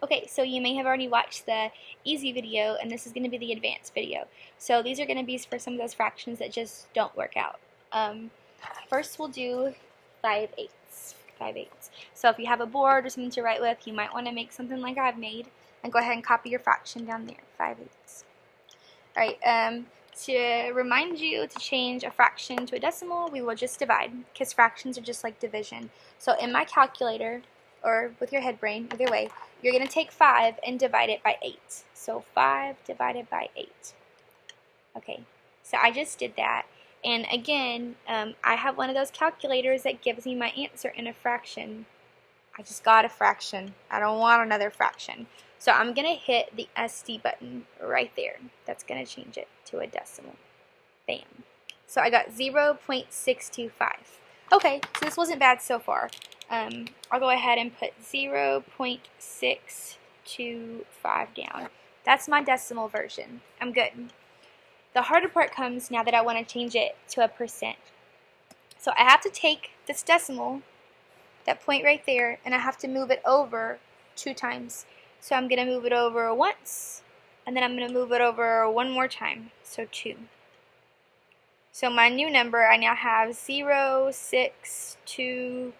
Okay, so you may have already watched the easy video, and this is going to be the advanced video. So these are going to be for some of those fractions that just don't work out. First we'll do 5/8. 5/8. So if you have a board or something to write with, you might want to make something like I've made, and go ahead and copy your fraction down there, 5/8. Alright, to remind you to change a fraction to a decimal, we will just divide, because fractions are just like division. So in my calculator, or with your head brain, either way, you're going to take 5 and divide it by 8. So 5 divided by 8. Okay, so I just did that. And again, I have one of those calculators that gives me my answer in a fraction. I just got a fraction. I don't want another fraction. So I'm going to hit the SD button right there. That's going to change it to a decimal. Bam. So I got 0.625. Okay, so this wasn't bad so far. I'll go ahead and put 0.625 down. That's my decimal version. I'm good. The harder part comes now that I want to change it to a percent. So I have to take this decimal, that point right there, and I have to move it over 2 times. So I'm going to move it over once, and then I'm going to move it over one more time, so 2. So my new number, I now have 0.62.5.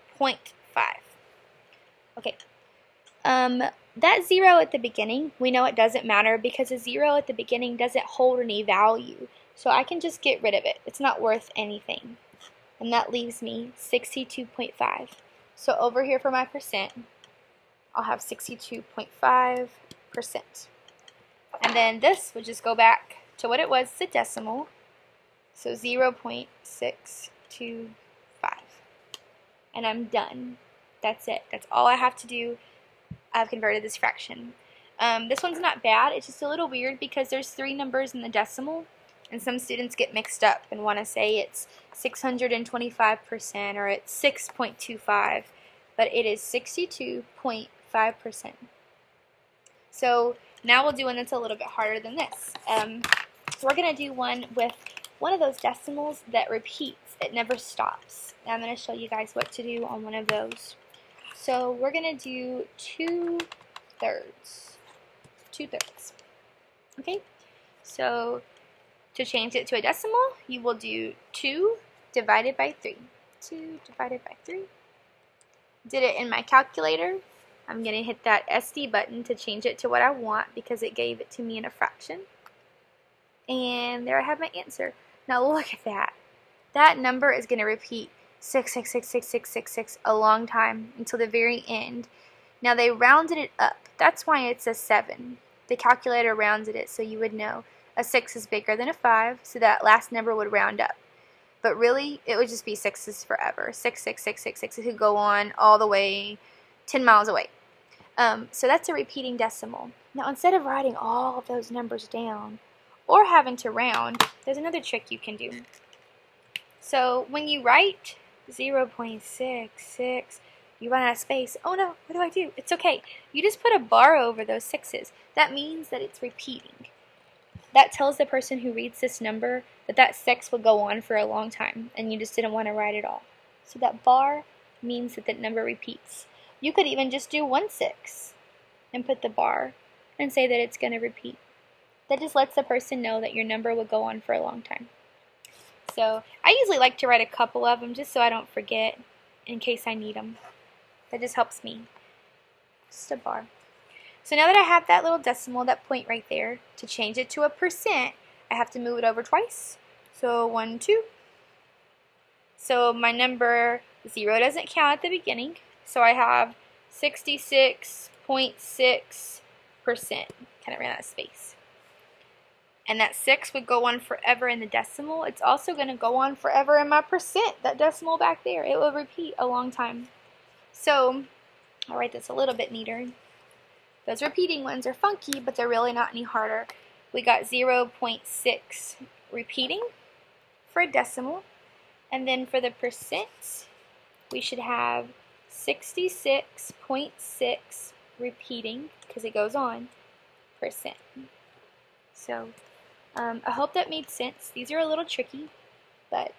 Okay. That 0 at the beginning, we know it doesn't matter because a 0 at the beginning doesn't hold any value. So I can just get rid of it. It's not worth anything. And that leaves me 62.5. So over here for my percent, I'll have 62.5%. And then this would just go back to what it was, the decimal. So 0.625. And I'm done. That's it. That's all I have to do. I've converted this fraction. This one's not bad. It's just a little weird because there's 3 numbers in the decimal, and some students get mixed up and want to say it's 625% or it's 6.25, but it is 62.5%. So now we'll do one that's a little bit harder than this. So we're going to do one with one of those decimals that repeats. It never stops. And I'm going to show you guys what to do on one of those. So we're going to do 2/3. 2/3. Okay? So to change it to a decimal, you will do 2 divided by 3. 2 divided by 3. Did it in my calculator. I'm going to hit that SD button to change it to what I want because it gave it to me in a fraction. And there I have my answer. Now look at that. That number is going to repeat 6666666 a long time until the very end. Now they rounded it up. That's why it's a 7. The calculator rounded it so you would know a 6 is bigger than a 5, so that last number would round up. But really, it would just be 6s forever. 66666. It could go on all the way 10 miles away. So that's a repeating decimal. Now instead of writing all of those numbers down or having to round, there's another trick you can do. So when you write 0.66, you run out of space. Oh no, what do? It's okay. You just put a bar over those 6s. That means that it's repeating. That tells the person who reads this number that that 6 will go on for a long time, and you just didn't want to write it all. So that bar means that the number repeats. You could even just do 1/6 and put the bar and say that it's going to repeat. That just lets the person know that your number will go on for a long time. So I usually like to write a couple of them just so I don't forget in case I need them. That just helps me. Just a bar. So now that I have that little decimal, that point right there, to change it to a percent, I have to move it over twice. So 1, 2. So my number 0 doesn't count at the beginning. So I have 66.6%. Kind of ran out of space. And that 6 would go on forever in the decimal. It's also going to go on forever in my percent, that decimal back there. It will repeat a long time. So I'll write this a little bit neater. Those repeating ones are funky, but they're really not any harder. We got 0.6 repeating for a decimal. And then for the percent, we should have 66.6 repeating, because it goes on, percent. So I hope that made sense. These are a little tricky, but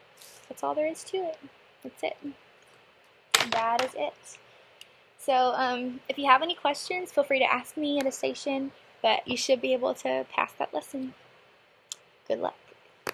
that's all there is to it. That's it. That is it. So if you have any questions, feel free to ask me at a station, but you should be able to pass that lesson. Good luck.